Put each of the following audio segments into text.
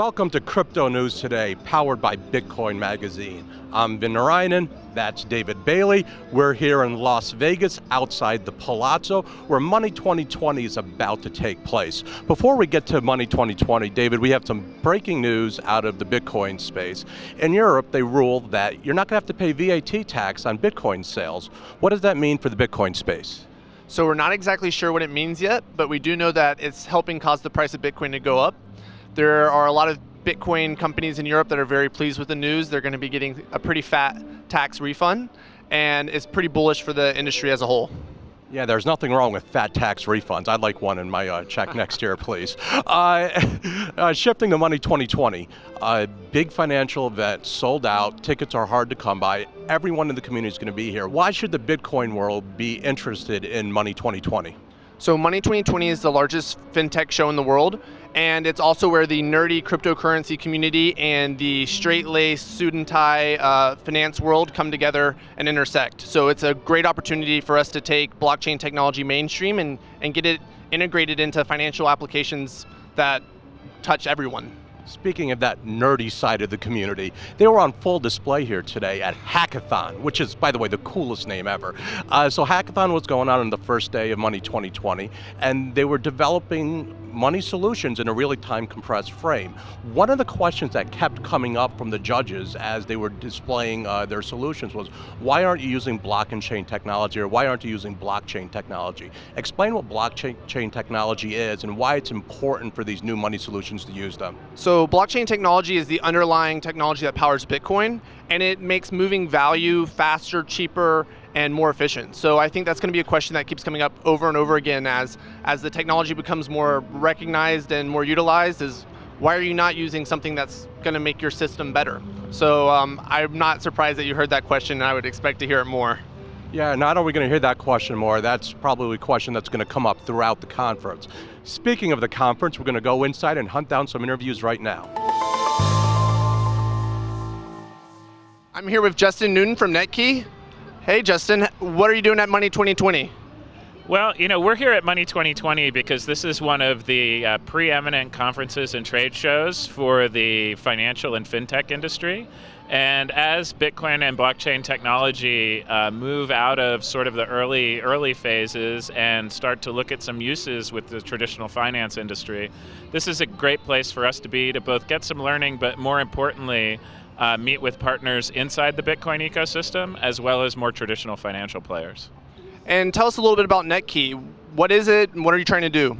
Welcome to Crypto News Today, powered by Bitcoin Magazine. I'm Vin Narayanan, that's David Bailey. We're here in Las Vegas, outside the Palazzo, where Money 2020 is about to take place. Before we get to Money 2020, David, we have some breaking news out of the Bitcoin space. In Europe, they ruled that you're not going to have to pay VAT tax on Bitcoin sales. What does that mean for the Bitcoin space? So we're not exactly sure what it means yet, but we do know that it's helping cause the price of Bitcoin to go up. There are a lot of Bitcoin companies in Europe that are very pleased with the news. They're going to be getting a pretty fat tax refund, and it's pretty bullish for the industry as a whole. Yeah, there's nothing wrong with fat tax refunds. I'd like one in my check next year, please. Shifting to Money 2020, big financial event, sold out, tickets are hard to come by. Everyone in the community is going to be here. Why should the Bitcoin world be interested in Money 2020? So Money 2020 is the largest fintech show in the world, and it's also where the nerdy cryptocurrency community and the straight-laced suit and tie finance world come together and intersect. So it's a great opportunity for us to take blockchain technology mainstream and get it integrated into financial applications that touch everyone. Speaking of that nerdy side of the community, they were on full display here today at Hackathon, which is, by the way, the coolest name ever. So Hackathon was going on the first day of Money 2020, and they were developing money solutions in a really time-compressed frame. One of the questions that kept coming up from the judges as they were displaying their solutions was, why aren't you using blockchain technology, or why aren't you using blockchain technology? Explain what blockchain technology is and why it's important for these new money solutions to use them. So blockchain technology is the underlying technology that powers Bitcoin, and it makes moving value faster, cheaper, and more efficient. So I think that's going to be a question that keeps coming up over and over again as the technology becomes more recognized and more utilized, is why are you not using something that's going to make your system better? So I'm not surprised that you heard that question, and I would expect to hear it more. Yeah, not are we going to hear that question more, that's probably a question that's going to come up throughout the conference. Speaking of the conference, we're going to go inside and hunt down some interviews right now. I'm here with Justin Newton from NetKey. Hey Justin, what are you doing at Money 2020? Well, we're here at Money 2020 because this is one of the preeminent conferences and trade shows for the financial and fintech industry. And as Bitcoin and blockchain technology move out of sort of the early phases and start to look at some uses with the traditional finance industry, this is a great place for us to be, to both get some learning, but more importantly, meet with partners inside the Bitcoin ecosystem, as well as more traditional financial players. And tell us a little bit about NetKey. What is it, and what are you trying to do?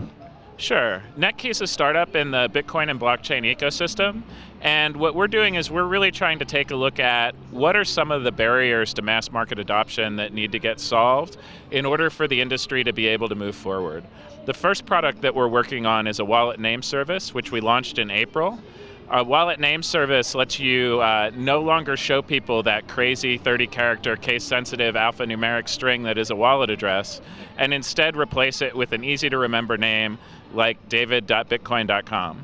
Sure. NetKey is a startup in the Bitcoin and blockchain ecosystem, and what we're doing is we're really trying to take a look at what are some of the barriers to mass market adoption that need to get solved in order for the industry to be able to move forward. The first product that we're working on is a wallet name service, which we launched in April. Our wallet name service lets you no longer show people that crazy 30-character case-sensitive alphanumeric string that is a wallet address, and instead replace it with an easy-to-remember name like david.bitcoin.com.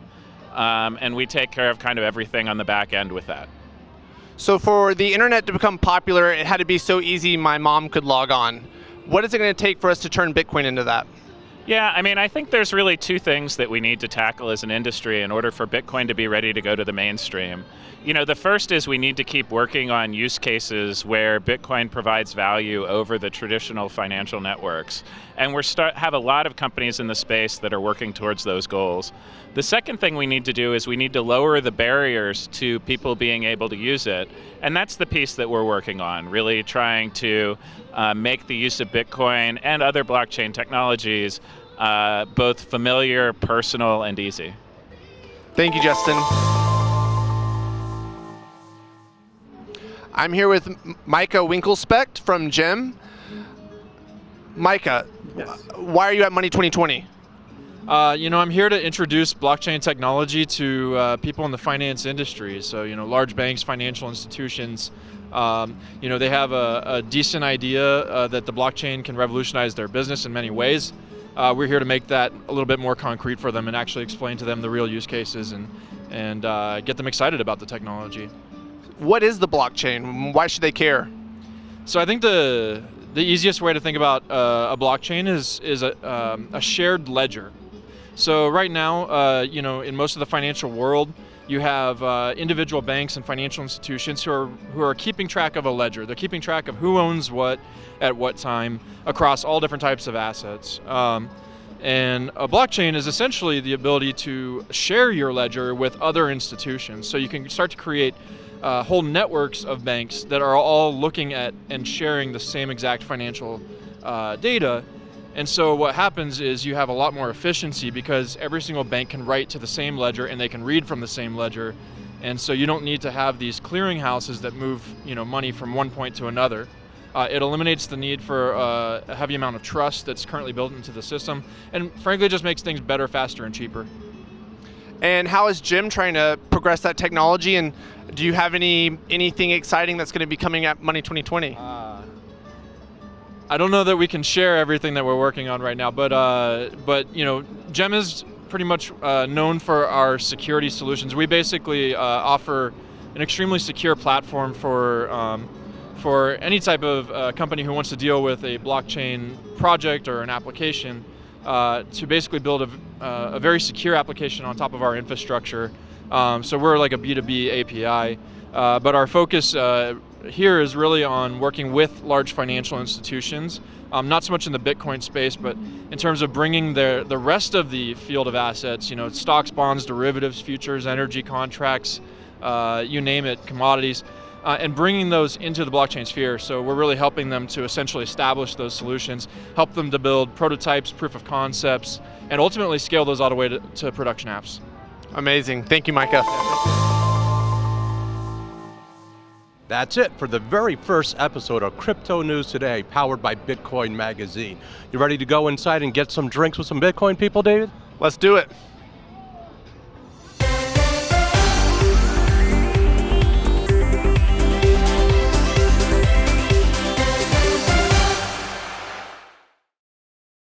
And we take care of kind of everything on the back end with that. So for the internet to become popular, it had to be so easy my mom could log on. What is it going to take for us to turn Bitcoin into that? Yeah, I think there's really two things that we need to tackle as an industry in order for Bitcoin to be ready to go to the mainstream. The first is we need to keep working on use cases where Bitcoin provides value over the traditional financial networks. And we have a lot of companies in the space that are working towards those goals. The second thing we need to do is we need to lower the barriers to people being able to use it. And that's the piece that we're working on, really trying to make the use of Bitcoin and other blockchain technologies both familiar, personal, and easy. Thank you, Justin. I'm here with Micah Winkelspecht from GEM. Micah, yes. Why are you at Money 2020? I'm here to introduce blockchain technology to people in the finance industry. So, large banks, financial institutions, they have a decent idea that the blockchain can revolutionize their business in many ways. We're here to make that a little bit more concrete for them and actually explain to them the real use cases and get them excited about the technology. What is the blockchain? Why should they care? So I think the easiest way to think about a blockchain is a shared ledger. So right now, in most of the financial world, You have individual banks and financial institutions who are keeping track of a ledger. They're keeping track of who owns what at what time across all different types of assets. And a blockchain is essentially the ability to share your ledger with other institutions. So you can start to create whole networks of banks that are all looking at and sharing the same exact financial data. And so what happens is you have a lot more efficiency because every single bank can write to the same ledger and they can read from the same ledger. And so you don't need to have these clearinghouses that move money from one point to another. It eliminates the need for a heavy amount of trust that's currently built into the system, and frankly it just makes things better, faster, and cheaper. And how is Jim trying to progress that technology, and do you have anything exciting that's going to be coming at Money 2020? I don't know that we can share everything that we're working on right now, but Gem is pretty much known for our security solutions. We basically offer an extremely secure platform for any type of company who wants to deal with a blockchain project or an application to basically build a very secure application on top of our infrastructure. So we're like a B2B API, but our focus here is really on working with large financial institutions, not so much in the Bitcoin space, but in terms of bringing the rest of the field of assets, stocks, bonds, derivatives, futures, energy contracts, you name it, commodities, and bringing those into the blockchain sphere. So we're really helping them to essentially establish those solutions, help them to build prototypes, proof of concepts, and ultimately scale those all the way to production apps. Amazing. Thank you, Micah. That's it for the very first episode of Crypto News Today, powered by Bitcoin Magazine. You ready to go inside and get some drinks with some Bitcoin people, David? Let's do it.